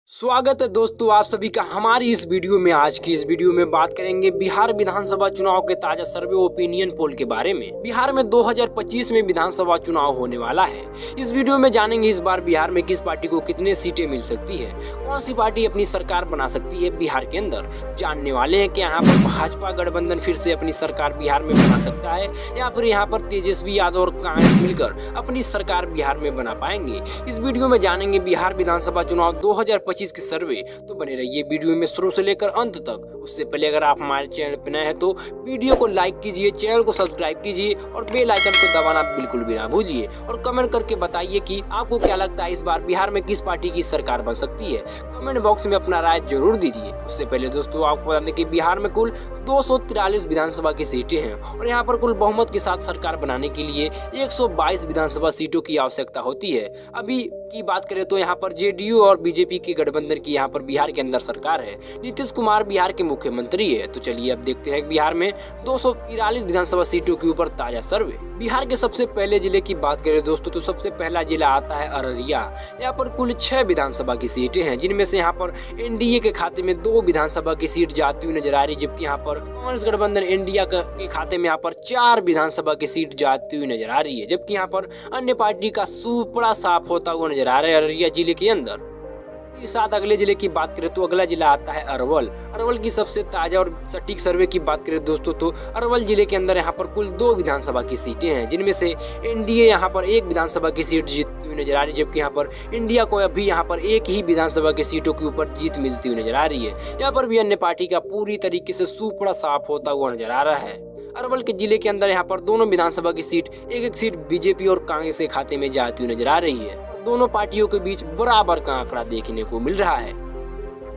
स्वागत है दोस्तों आप सभी का हमारी इस वीडियो में। आज की इस वीडियो में बात करेंगे बिहार विधानसभा चुनाव के ताजा सर्वे ओपिनियन पोल के बारे में। बिहार में 2025 में विधानसभा चुनाव होने वाला है। इस वीडियो में जानेंगे इस बार बिहार में किस पार्टी को कितने सीटें मिल सकती है, कौन सी पार्टी अपनी सरकार बना सकती है बिहार के अंदर। जानने वाले हैं कि यहाँ पर भाजपा गठबंधन फिर से अपनी सरकार बिहार में बना सकता है या फिर यहाँ पर तेजस्वी यादव और कांग्रेस मिलकर अपनी सरकार बिहार में बना पाएंगे। इस वीडियो में जानेंगे बिहार विधानसभा चुनाव 2025 की सर्वे। तो बने रहिए वीडियो में शुरू से लेकर अंत तक। उससे पहले अगर आप हमारे चैनल पर नए हैं तो वीडियो को लाइक कीजिए, चैनल को सब्सक्राइब कीजिए और बेल आइकन को दबाना बिल्कुल भी ना भूलिए। और कमेंट करके बताइए कि आपको क्या लगता है इस बार बिहार में किस पार्टी की सरकार बन सकती है। कमेंट बॉक्स में अपना राय जरूर दीजिए। उससे पहले दोस्तों आपको बता दें कि बिहार में कुल 243 विधानसभा की सीटें हैं और यहाँ पर कुल बहुमत के साथ सरकार बनाने के लिए 122 विधानसभा सीटों की आवश्यकता होती है। अभी की बात करें तो यहाँ पर जेडीयू और बीजेपी के गठबंधन की यहाँ पर बिहार के अंदर सरकार है। नीतीश कुमार बिहार के मुख्यमंत्री है। तो चलिए अब देखते हैं बिहार में 243 विधानसभा सीटों के ऊपर ताजा सर्वे। बिहार के सबसे पहले जिले की बात करें दोस्तों तो सबसे पहला जिला आता है अररिया। यहाँ पर कुल 6 विधानसभा की सीटें हैं, जिनमें से यहाँ पर एनडीए के खाते में 2 विधानसभा की सीट जाती हुई नजर आ रही, जबकि यहाँ पर कांग्रेस गठबंधन इंडिया के खाते में यहाँ पर 4 विधानसभा की सीट जाती हुई नजर आ रही है, जबकि यहाँ पर अन्य पार्टी का सुपड़ा साफ होता हुआ नजर आ रहा है अररिया जिले के अंदर। साथ अगले जिले की बात करें तो अगला जिला आता है अरवल। अरवल की सबसे ताजा और सटीक सर्वे की बात करें दोस्तों तो अरवल जिले के अंदर यहाँ पर कुल 2 विधानसभा की सीटें हैं, जिनमें से एनडीए यहाँ पर 1 विधानसभा की सीट जीतती हुई नजर आ रही है, जबकि यहाँ पर इंडिया को अभी यहाँ पर 1 ही विधानसभा की सीटों के ऊपर जीत मिलती हुई नजर आ रही है। यहाँ पर भी अन्य पार्टी का पूरी तरीके से सुपड़ा साफ होता हुआ नजर आ रहा है। अरवल के जिले के अंदर यहाँ पर दोनों विधानसभा की सीट एक सीट बीजेपी और कांग्रेस के खाते में जाती हुई नजर आ रही है। दोनों पार्टियों के बीच बराबर का आंकड़ा देखने को मिल रहा है।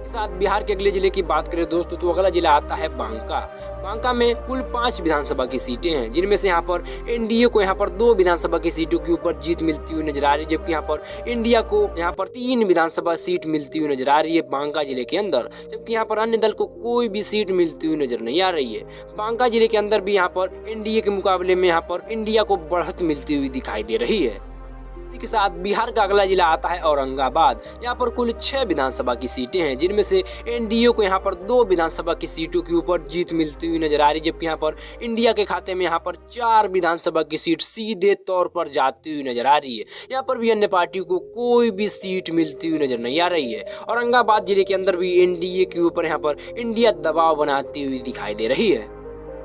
साथ बिहार के अगले जिले की बात करें दोस्तों तो अगला जिला आता है बांका। बांका में कुल 5 विधानसभा की सीटें हैं, जिनमें से यहाँ पर एनडीए को यहाँ पर 2 विधानसभा की सीटों के ऊपर जीत मिलती हुई नजर आ रही है, जबकि यहाँ पर इंडिया को यहाँ पर 3 विधानसभा सीट मिलती हुई नजर आ रही है बांका जिले के अंदर, जबकि यहाँ पर अन्य दल को कोई भी सीट मिलती हुई नजर नहीं आ रही है। बांका जिले के अंदर भी यहाँ पर एनडीए के मुकाबले में यहाँ पर इंडिया को बढ़त मिलती हुई दिखाई दे रही है। इसी के साथ बिहार का अगला जिला आता है औरंगाबाद। यहाँ पर कुल 6 विधानसभा की सीटें हैं, जिनमें से एनडीए को यहाँ पर 2 विधानसभा की सीटों के ऊपर जीत मिलती हुई नजर आ रही है, जबकि यहाँ पर इंडिया के खाते में यहाँ पर 4 विधानसभा की सीट सीधे तौर पर जाती हुई नजर आ रही है। यहाँ पर भी अन्य पार्टियों को कोई भी सीट मिलती हुई नजर नहीं आ रही है। औरंगाबाद जिले के अंदर भी एनडीए के ऊपर यहाँ पर इंडिया दबाव बनाती हुई दिखाई दे रही है।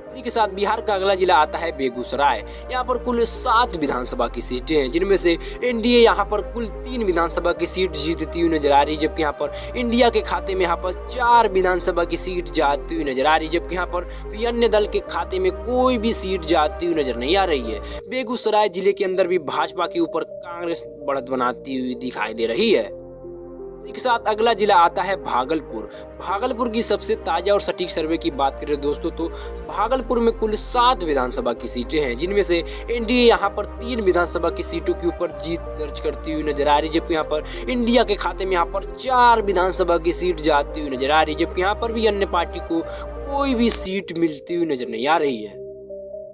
इसी के साथ बिहार का अगला जिला आता है बेगूसराय। यहाँ पर कुल 7 विधानसभा की सीटें हैं, जिनमें से एनडीए यहाँ पर कुल 3 विधानसभा की सीट जीतती हुई नजर आ रही है, जबकि यहाँ पर इंडिया के खाते में यहाँ पर 4 विधानसभा की सीट जाती हुई नजर आ रही है, जबकि यहाँ पर भी अन्य दल के खाते में कोई भी सीट जाती हुई नजर नहीं आ रही है। बेगूसराय जिले के अंदर भी भाजपा के ऊपर कांग्रेस बढ़त बनाती हुई दिखाई दे रही है। इसी के साथ अगला जिला आता है भागलपुर। भागलपुर की सबसे ताजा और सटीक सर्वे की बात करें दोस्तों तो भागलपुर में कुल 7 विधानसभा की सीटें हैं, जिनमें से एनडीए यहाँ पर 3 विधानसभा की सीटों के ऊपर जीत दर्ज करती हुई नजर आ रही है, जबकि यहाँ पर इंडिया के खाते में यहाँ पर 4 विधानसभा की सीट जाती हुई नजर आ रही है, जबकि यहाँ पर भी अन्य पार्टी को कोई भी सीट मिलती हुई नजर नहीं आ रही है।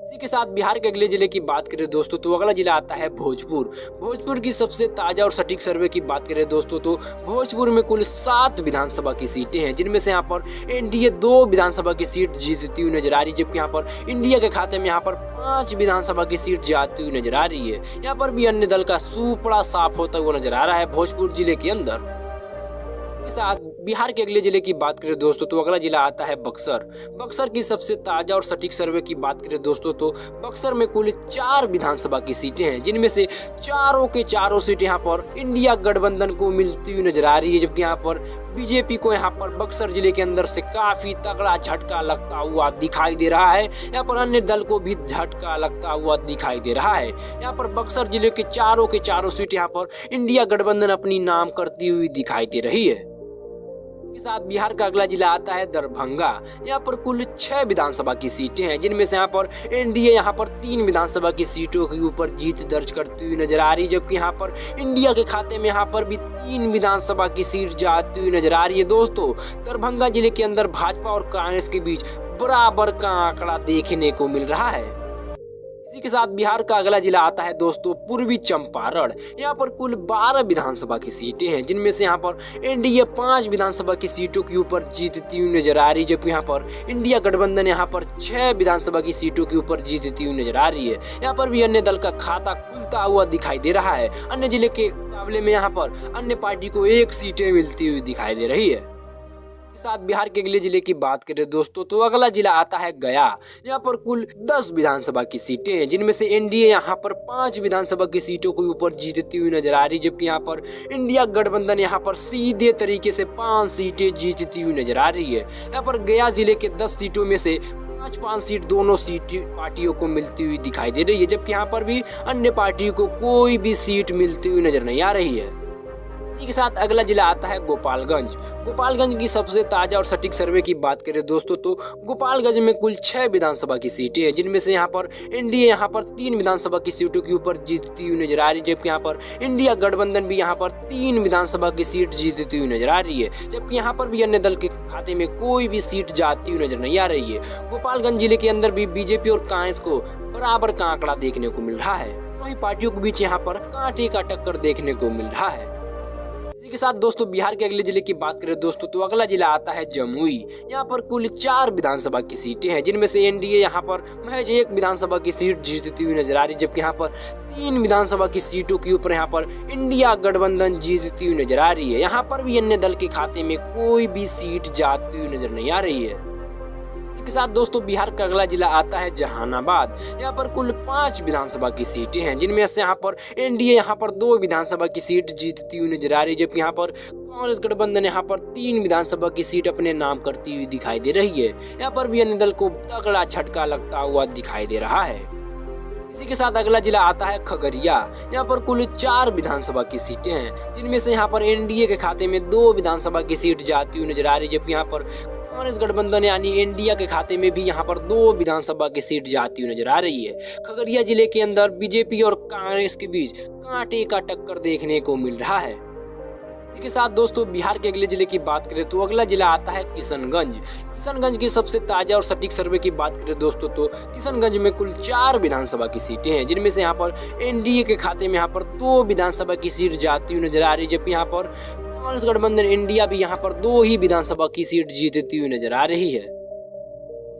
इसी के साथ बिहार के अगले जिले की बात करें दोस्तों तो अगला जिला आता है भोजपुर। भोजपुर की सबसे ताजा और सटीक सर्वे की बात करें दोस्तों तो भोजपुर में कुल 7 विधानसभा की सीटें हैं, जिनमें से यहाँ पर एनडीए 2 विधानसभा की सीट जीतती हुई नजर आ रही है, जबकि यहाँ पर इंडिया के खाते में यहाँ पर 5 विधानसभा की सीट जाती हुई नजर आ रही है। यहाँ पर भी अन्य दल का सुपड़ा साफ होता हुआ नजर आ रहा है भोजपुर जिले के अंदर। साथ बिहार के अगले जिले की बात करें दोस्तों तो अगला जिला आता है बक्सर। बक्सर की सबसे ताजा और सटीक सर्वे की बात करें दोस्तों तो बक्सर में कुल 4 विधानसभा की सीटें हैं, जिनमें से चारों के चारों सीटें यहाँ पर इंडिया गठबंधन को मिलती हुई नजर आ रही है, जबकि यहाँ पर बीजेपी को यहाँ पर बक्सर जिले के अंदर से काफी तगड़ा झटका लगता हुआ दिखाई दे रहा है। यहाँ पर अन्य दल को भी झटका लगता हुआ दिखाई दे रहा है। यहाँ पर बक्सर जिले के चारों सीट यहाँ पर इंडिया गठबंधन अपनी नाम करती हुई दिखाई दे रही है। के साथ बिहार का अगला जिला आता है दरभंगा। यहाँ पर कुल 6 विधानसभा की सीटें हैं, जिनमें से यहाँ पर एनडीए यहाँ पर 3 विधानसभा की सीटों के ऊपर जीत दर्ज करती हुई नजर आ रही है, जबकि यहाँ पर इंडिया के खाते में यहाँ पर भी 3 विधानसभा की सीट जाती हुई नजर आ रही है। दोस्तों दरभंगा जिले के अंदर भाजपा और कांग्रेस के बीच बराबर का आंकड़ा देखने को मिल रहा है। इसी के साथ बिहार का अगला जिला आता है दोस्तों पूर्वी चंपारण। यहाँ पर कुल 12 विधानसभा की सीटें हैं, जिनमें से यहाँ पर एनडीए 5 विधानसभा की सीटों के ऊपर जीतती हुई नजर आ रही है, जबकि यहाँ पर इंडिया गठबंधन यहाँ पर 6 विधानसभा की सीटों के ऊपर जीतती हुई नजर आ रही है। यहाँ पर भी अन्य दल का खाता खुलता हुआ दिखाई दे रहा है। अन्य जिले के मुकाबले में यहाँ पर अन्य पार्टी को 1 सीटें मिलती हुई दिखाई दे रही है। साथ बिहार के अगले जिले की बात करें दोस्तों तो अगला जिला आता है गया। यहाँ पर कुल 10 विधानसभा की सीटें हैं, जिनमें से एनडीए यहाँ पर 5 विधानसभा की सीटों के ऊपर जीतती हुई नजर आ रही, जबकि यहाँ पर इंडिया गठबंधन यहाँ पर सीधे तरीके से 5 सीटें जीतती हुई नजर आ रही है। यहाँ पर गया जिले के 10 सीटों में से 5 सीट दोनों पार्टियों को मिलती हुई दिखाई दे रही है, जबकि यहाँ पर भी अन्य पार्टियों को कोई भी सीट मिलती हुई नजर नहीं आ रही है। इसी के साथ अगला जिला आता है गोपालगंज। गोपालगंज की सबसे ताजा और सटीक सर्वे की बात करें दोस्तों तो गोपालगंज में कुल 6 विधानसभा की सीटें हैं, जिनमें से यहाँ पर एनडीए यहाँ पर 3 विधानसभा की सीटों के ऊपर जीतती हुई नजर आ रही है, जबकि यहाँ पर इंडिया गठबंधन भी यहाँ पर 3 विधानसभा की सीट जीतती हुई नजर आ रही है, जबकि यहाँ पर भी अन्य दल के खाते में कोई भी सीट जाती हुई नजर नहीं आ रही है। गोपालगंज जिले के अंदर भी बीजेपी और कांग्रेस को बराबर का आंकड़ा देखने को मिल रहा है। दोनों पार्टियों के बीच यहाँ पर कांटे का टक्कर देखने को मिल रहा है। इसी के साथ दोस्तों बिहार के अगले जिले की बात करें दोस्तों तो अगला जिला आता है जमुई। यहाँ पर कुल 4 विधानसभा की सीटें हैं, जिनमें से एनडीए यहाँ पर महज 1 विधानसभा की सीट जीतती हुई नजर आ रही है, जबकि यहाँ पर 3 विधानसभा की सीटों के ऊपर यहाँ पर इंडिया गठबंधन जीतती हुई नजर आ रही है। यहाँ पर भी अन्य दल के खाते में कोई भी सीट जाती हुई नजर नहीं आ रही है। के साथ दोस्तों बिहार का अगला जिला आता है जहानाबाद। यहाँ पर कुल 5 विधानसभा की सीटें हैं, जिनमें से यहाँ पर एनडीए यहाँ पर 2 विधानसभा की सीट जीतती हुई नजर आ रही है, जबकि यहाँ पर कांग्रेस गठबंधन यहाँ पर 3 विधानसभा की सीट अपने नाम करती हुई दिखाई दे रही है। यहाँ पर भी अन्य दल को तगड़ा झटका लगता हुआ दिखाई दे रहा है। इसी के साथ अगला जिला आता है खगड़िया। यहाँ पर कुल 4 विधानसभा की सीटें हैं, जिनमें से यहाँ पर एनडीए के खाते में 2 विधानसभा की सीट जाती हुई नजर आ रही है, जबकि यहाँ पर कांग्रेस गठबंधन यानी इंडिया के खाते में भी यहाँ पर 2 विधानसभा की सीट जाती हुई नजर आ रही है। खगड़िया जिले के अंदर बीजेपी और कांग्रेस के बीच कांटे का टक्कर देखने को मिल रहा है। इसी के साथ दोस्तों बिहार के अगले जिले की बात करें तो अगला जिला आता है किशनगंज। किशनगंज की सबसे ताजा और सटीक सर्वे की बात करें दोस्तों तो किशनगंज में कुल 4 विधानसभा की सीटें हैं, जिनमें से यहाँ पर एनडीए के खाते में यहाँ पर 2 विधानसभा की सीट जाती हुई नजर आ रही है, जबकि यहाँ पर कांग्रेस गठबंधन इंडिया भी यहाँ पर 2 ही विधानसभा की सीट जीतती हुई नजर आ रही है।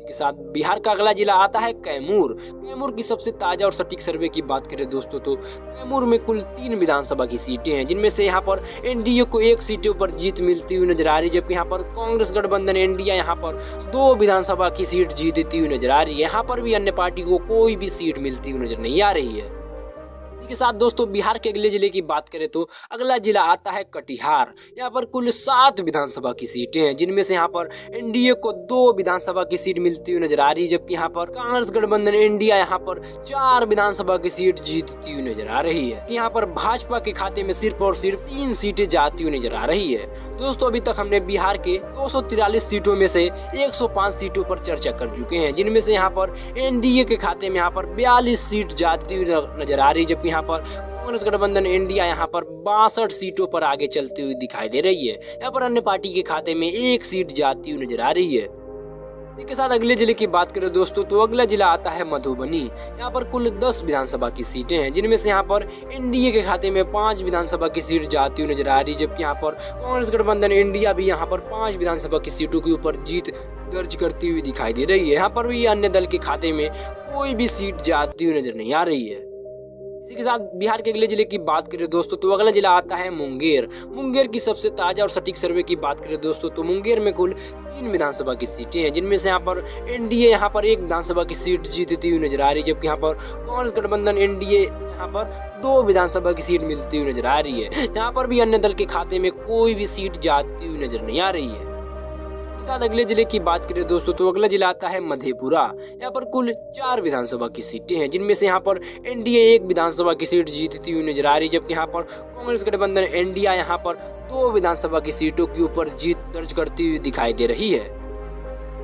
के साथ बिहार का अगला जिला आता है कैमूर। कैमूर की सबसे ताजा और सटीक सर्वे की बात करें दोस्तों तो कैमूर में कुल 3 विधानसभा की सीटें हैं, जिनमें से यहाँ पर एनडीए को 1 सीटों पर जीत मिलती हुई नजर आ रही है, जबकि यहाँ पर कांग्रेस गठबंधन इंडिया यहाँ पर 2 विधानसभा की सीट जीतती हुई नजर आ रही है। यहाँ पर भी अन्य पार्टी को कोई भी सीट मिलती हुई नजर नहीं आ रही है। इसी के साथ दोस्तों बिहार के अगले जिले की बात करें तो अगला जिला आता है कटिहार। यहाँ पर कुल 7 विधानसभा की सीटें हैं, जिनमें से यहाँ पर एनडीए को 2 विधानसभा की सीट मिलती हुई नजर आ रही है, जबकि यहाँ पर कांग्रेस गठबंधन इंडिया यहाँ पर 4 विधानसभा की सीट जीतती हुई नजर आ रही है। यहाँ पर भाजपा के खाते में सिर्फ और सिर्फ 3 सीटें जाती हुई नजर आ रही है। दोस्तों अभी तक हमने बिहार के 243 सीटों में से 105 सीटों पर चर्चा कर चुके हैं, जिनमें से यहाँ पर एनडीए के खाते में यहाँ पर 42 सीट जाती हुई नजर आ रही है, जबकि यहाँ पर कांग्रेस गठबंधन इंडिया यहाँ पर 62 सीटों पर आगे चलती हुई दिखाई दे रही है। यहाँ पर अन्य पार्टी के खाते में 1 सीट जाती हुई नजर आ रही है। इसी के साथ अगले जिले की बात करें दोस्तों तो अगला जिला आता है मधुबनी। यहाँ पर कुल 10 विधानसभा की सीटें हैं, जिनमें से यहाँ पर एनडीए के खाते में 5 विधानसभा की सीट जाती हुई नजर आ रही है, जबकि यहाँ पर कांग्रेस गठबंधन इंडिया भी यहाँ पर 5 विधानसभा की सीटों के ऊपर जीत दर्ज करती हुई दिखाई दे रही है। यहाँ पर भी अन्य दल के खाते में कोई भी सीट जाती हुई नजर नहीं आ रही है। इसी के साथ बिहार के अगले जिले की बात करें दोस्तों तो अगला जिला आता है मुंगेर। मुंगेर की सबसे ताजा और सटीक सर्वे की बात करें दोस्तों तो मुंगेर में कुल 3 विधानसभा की सीटें हैं, जिनमें से यहाँ पर एनडीए यहाँ पर 1 विधानसभा की सीट जीतती हुई नजर आ रही है, जबकि यहाँ पर कांग्रेस गठबंधन एनडीए यहाँ पर 2 विधानसभा की सीट मिलती हुई नजर आ रही है। यहाँ पर भी अन्य दल के खाते में कोई भी सीट जाती हुई नजर नहीं आ रही है। साथ अगले जिले की बात करें दोस्तों तो अगला जिला आता है मधेपुरा। यहाँ पर कुल 4 विधानसभा की सीटें हैं, जिनमें से यहाँ पर एनडीए 1 विधानसभा की सीट जीतती हुई नजर आ रही है, जबकि यहाँ पर कांग्रेस गठबंधन इंडिया यहाँ पर 2 विधानसभा की सीटों के ऊपर जीत दर्ज करती हुई दिखाई दे रही है।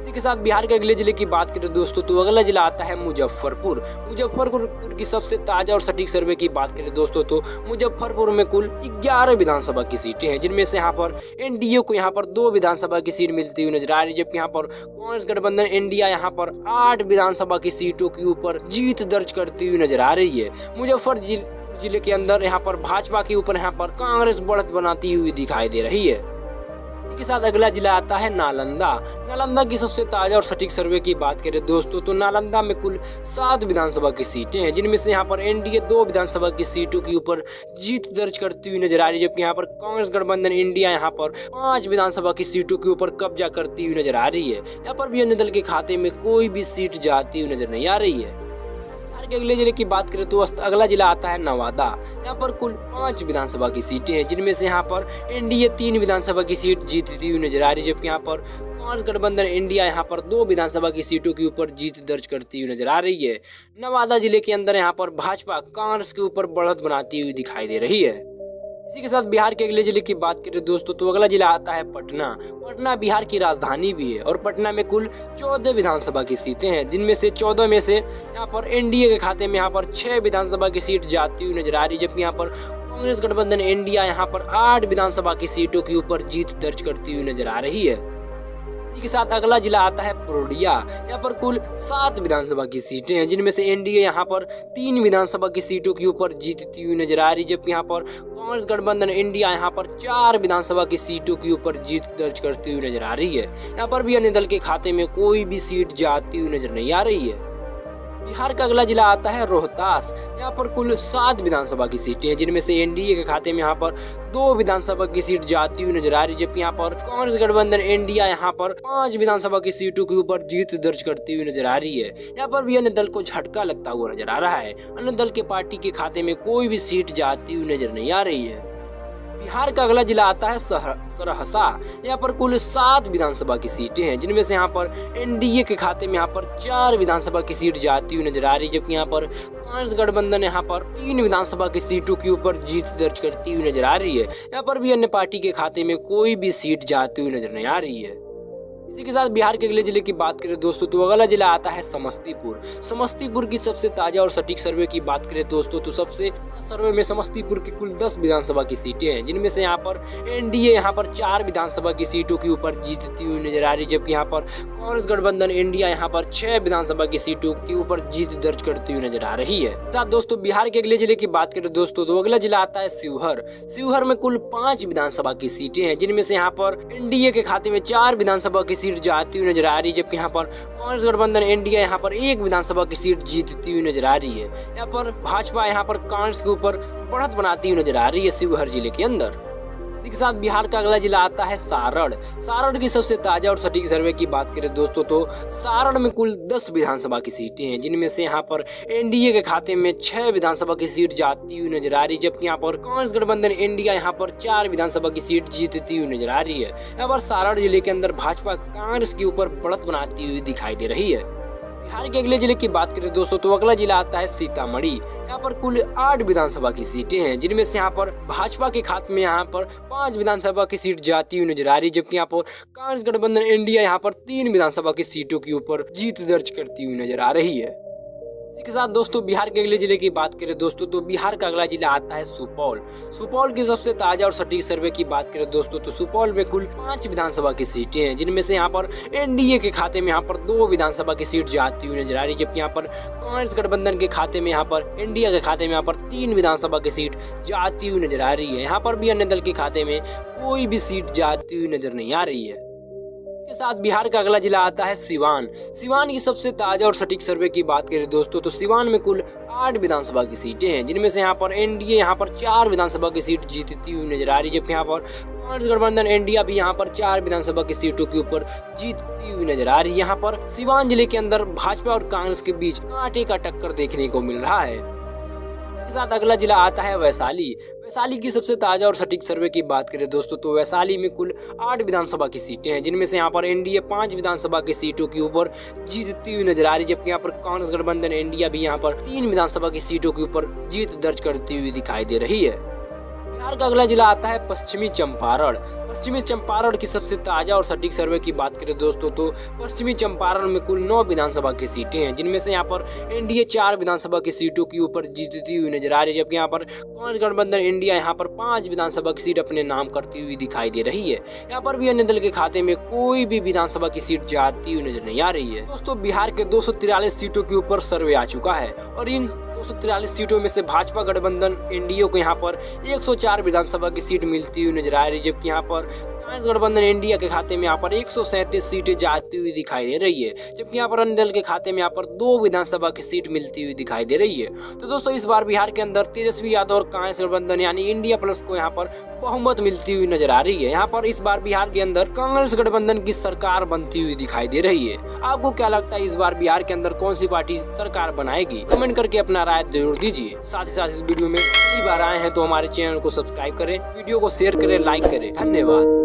इसी के साथ बिहार के अगले जिले की बात करें दोस्तों तो अगला जिला आता है मुजफ्फरपुर। मुजफ्फरपुर की सबसे ताजा और सटीक सर्वे की बात करें दोस्तों तो मुजफ्फरपुर में कुल 11 विधानसभा की सीटें हैं, जिनमें से यहाँ पर एनडीए को यहाँ पर 2 विधानसभा की सीट मिलती हुई नजर आ रही है, जबकि यहाँ पर कांग्रेस गठबंधन इंडिया यहाँ पर 8 विधानसभा की सीटों के ऊपर जीत दर्ज करती हुई नजर आ रही है। मुजफ्फरपुर जिले के अंदर यहाँ पर भाजपा के ऊपर यहाँ पर कांग्रेस बढ़त बनाती हुई दिखाई दे रही है। इसी के साथ अगला जिला आता है नालंदा। नालंदा की सबसे ताजा और सटीक सर्वे की बात करें दोस्तों तो नालंदा में कुल 7 विधानसभा की सीटें हैं, जिनमें से यहाँ पर एनडीए 2 विधानसभा की सीटों के ऊपर जीत दर्ज करती हुई नजर आ रही है, जबकि यहाँ पर कांग्रेस गठबंधन इंडिया यहाँ पर 5 विधानसभा की सीटों के ऊपर कब्जा करती हुई नजर आ रही है। यहाँ पर भी अन्य दल के खाते में कोई भी सीट जाती हुई नजर नहीं आ रही है। अगले जिले की बात करें तो अगला जिला आता है नवादा। यहाँ पर कुल 5 विधानसभा की सीटें हैं, जिनमें से यहाँ पर एनडीए 3 विधानसभा की सीट जीतती हुई नजर आ रही है, जबकि यहाँ पर कांग्रेस गठबंधन इंडिया यहाँ पर 2 विधानसभा की सीटों के ऊपर जीत दर्ज करती हुई नजर आ रही है। नवादा जिले के अंदर यहाँ पर भाजपा कांग्रेस के ऊपर बढ़त बनाती हुई दिखाई दे रही है। इसी के साथ बिहार के अगले जिले की बात करें दोस्तों तो अगला जिला आता है पटना। पटना बिहार की राजधानी भी है और पटना में कुल 14 विधानसभा की सीटें हैं, जिनमें से 14 में से यहाँ पर एनडीए के खाते में यहाँ पर 6 विधानसभा की सीट जाती हुई नजर आ रही है, जबकि यहाँ पर कांग्रेस गठबंधन इंडिया यहाँ पर 8 विधानसभा की सीटों के ऊपर जीत दर्ज करती हुई नजर आ रही है। इसी के साथ अगला जिला आता है पूर्णिया। यहाँ पर कुल 7 विधानसभा की सीटें हैं, जिनमें से एनडीए यहाँ पर 3 विधानसभा की सीटों के ऊपर जीतती हुई नजर आ रही है, जबकि यहाँ पर कांग्रेस गठबंधन इंडिया यहाँ पर 4 विधानसभा की सीटों के ऊपर जीत दर्ज करती हुई नजर आ रही है। यहाँ पर भी अन्य दल के खाते में कोई भी सीट जाती हुई नजर नहीं आ रही है। बिहार का अगला जिला आता है रोहतास। यहाँ पर कुल 7 विधानसभा की सीटें हैं, जिनमें से एनडीए के खाते में यहाँ पर 2 विधानसभा की सीट जाती हुई नजर आ रही है, जबकि यहाँ पर कांग्रेस गठबंधन इंडिया यहाँ पर 5 विधानसभा की सीटों के ऊपर जीत दर्ज करती हुई नजर आ रही है। यहाँ पर भी अन्य दल को झटका लगता हुआ नजर आ रहा है। अन्य दल के पार्टी के खाते में कोई भी सीट जाती हुई नजर नहीं आ रही है। बिहार का अगला जिला आता है सहरसा। यहाँ पर कुल 7 विधानसभा की सीटें हैं, जिनमें से यहाँ पर एनडीए के खाते में यहाँ पर 4 विधानसभा की सीट जाती हुई नजर आ रही है, जबकि यहाँ पर कांग्रेस गठबंधन यहाँ पर 3 विधानसभा की सीटों के ऊपर जीत दर्ज करती हुई नजर आ रही है। यहाँ पर भी अन्य पार्टी के खाते में कोई भी सीट जाती हुई नजर नहीं आ रही है। इसी के साथ बिहार के अगले जिले की बात करें दोस्तों तो अगला जिला आता है समस्तीपुर। समस्तीपुर की सबसे ताजा और सटीक सर्वे की बात करें दोस्तों तो सबसे सर्वे में समस्तीपुर की कुल 10 विधानसभा की सीटें हैं, जिनमें से यहाँ पर एनडीए यहाँ पर 4 विधानसभा की सीटों के ऊपर जीतती हुई नजर आ रही है, जबकि यहाँ पर कांग्रेस गठबंधन इंडिया यहाँ पर 6 विधानसभा की सीटों के ऊपर जीत दर्ज करती हुई नजर आ रही है। साथ दोस्तों बिहार के अगले जिले की बात करें दोस्तों तो अगला जिला आता है शिवहर। शिवहर में कुल 5 विधानसभा की सीटें हैं, जिनमें से यहाँ पर एनडीए के खाते में 4 विधानसभा की सीट जाती हुई नजर आ रही है, जबकि यहाँ पर कांग्रेस गठबंधन इंडिया यहाँ पर 1 विधानसभा की सीट जीतती हुई नजर आ रही है। यहाँ पर भाजपा यहाँ पर कांग्रेस के ऊपर बढ़त बनाती हुई नजर आ रही है शिवहर जिले के अंदर। इसी के साथ बिहार का अगला जिला आता है सारण। सारण की सबसे ताजा और सटीक सर्वे की बात करें दोस्तों तो सारण में कुल 10 विधानसभा की सीटें हैं, जिनमें से यहाँ पर एनडीए के खाते में 6 विधानसभा की सीट जाती हुई नजर आ रही है, जबकि यहाँ पर कांग्रेस गठबंधन इंडिया यहाँ पर 4 विधानसभा की सीट जीतती हुई नजर आ रही है। यहाँ पर सारण जिले के अंदर भाजपा कांग्रेस के ऊपर बढ़त बनाती हुई दिखाई दे रही है। बिहार के अगले जिले की बात करें दोस्तों तो अगला जिला आता है सीतामढ़ी। यहाँ पर कुल 8 विधानसभा की सीटें हैं, जिनमें से यहाँ पर भाजपा के खाते में यहाँ पर 5 विधानसभा की सीट जाती हुई नजर आ रही है, जबकि यहाँ पर कांग्रेस गठबंधन इंडिया यहाँ पर 3 विधानसभा की सीटों के ऊपर जीत दर्ज करती हुई नजर आ रही है। इसी के साथ दोस्तों बिहार के अगले जिले की बात करें दोस्तों तो बिहार का अगला जिला आता है सुपौल। सुपौल की सबसे ताजा और सटीक सर्वे की बात करें दोस्तों तो सुपौल में कुल 5 विधानसभा की सीटें हैं, जिनमें से यहाँ पर एनडीए के खाते में यहाँ पर 2 विधानसभा की सीट जाती हुई नजर आ रही है, जबकि यहाँ पर कांग्रेस गठबंधन के खाते में यहाँ पर इंडिया के खाते में यहाँ पर 3 विधानसभा की सीट जाती हुई नजर आ रही है। यहाँ पर भी अन्य दल के खाते में कोई भी सीट जाती हुई नजर नहीं आ रही है। के साथ बिहार का अगला जिला आता है सिवान। सिवान की सबसे ताजा और सटीक सर्वे की बात करें दोस्तों तो सिवान में कुल 8 विधानसभा की सीटें हैं, जिनमें से यहाँ पर एनडीए यहाँ पर 4 विधानसभा की सीट जीतती हुई नजर आ रही है, जबकि यहाँ पर कांग्रेस गठबंधन इंडिया भी यहाँ पर 4 विधानसभा की सीटों के ऊपर जीतती हुई नजर आ रही है। यहाँ पर सिवान जिले के अंदर भाजपा और कांग्रेस के बीच कांटे का टक्कर देखने को मिल रहा है। के साथ अगला जिला आता है वैशाली। वैशाली की सबसे ताजा और सटीक सर्वे की बात करें दोस्तों तो वैशाली में कुल 8 विधानसभा की सीटें हैं, जिनमें से यहाँ पर एनडीए 5 विधानसभा की सीटों के ऊपर जीतती हुई नजर आ रही है, जबकि यहाँ पर कांग्रेस गठबंधन इंडिया भी यहाँ पर 3 विधानसभा की सीटों के ऊपर जीत दर्ज करती हुई दिखाई दे रही है। बिहार का अगला जिला आता है पश्चिमी चंपारण। पश्चिमी चंपारण की सबसे ताजा और सटीक सर्वे की बात करें दोस्तों तो पश्चिमी चंपारण में कुल 9 विधानसभा की सीटें हैं, जिनमें से यहाँ पर एनडीए 4 विधानसभा की सीटों के ऊपर जीतती हुई नजर आ रही है, जबकि यहाँ पर कांग्रेस गठबंधन इंडिया यहाँ पर 5 विधानसभा की सीट अपने नाम करती हुई दिखाई दे रही है। यहाँ पर भी अन्य दल के खाते में कोई भी विधानसभा की सीट जाती हुई नजर नहीं आ रही है। दोस्तों बिहार के 243 सीटों के ऊपर सर्वे आ चुका है और इन 243 सीटों में से भाजपा गठबंधन एनडीए को यहाँ पर 104 विधानसभा की सीट मिलती हुई नजर आ रही है, जबकि यहाँ पर कांग्रेस गठबंधन इंडिया के खाते में यहाँ पर 137 सीटें जाती हुई दिखाई दे रही है, जबकि यहाँ पर अन्य दल के खाते में यहाँ पर 2 विधानसभा की सीट मिलती हुई दिखाई दे रही है। तो दोस्तों इस बार बिहार के अंदर तेजस्वी यादव और कांग्रेस गठबंधन यानी इंडिया प्लस को यहाँ पर बहुमत मिलती हुई नजर आ रही है। यहाँ पर इस बार बिहार के अंदर कांग्रेस गठबंधन की सरकार बनती हुई दिखाई दे रही है। आपको क्या लगता है इस बार बिहार के अंदर कौन सी पार्टी सरकार बनाएगी? कमेंट करके अपना राय जरूर दीजिए। साथ ही साथ इस वीडियो में पहली बार आए हैं तो हमारे चैनल को सब्सक्राइब करें, वीडियो को शेयर करें, लाइक करें। धन्यवाद।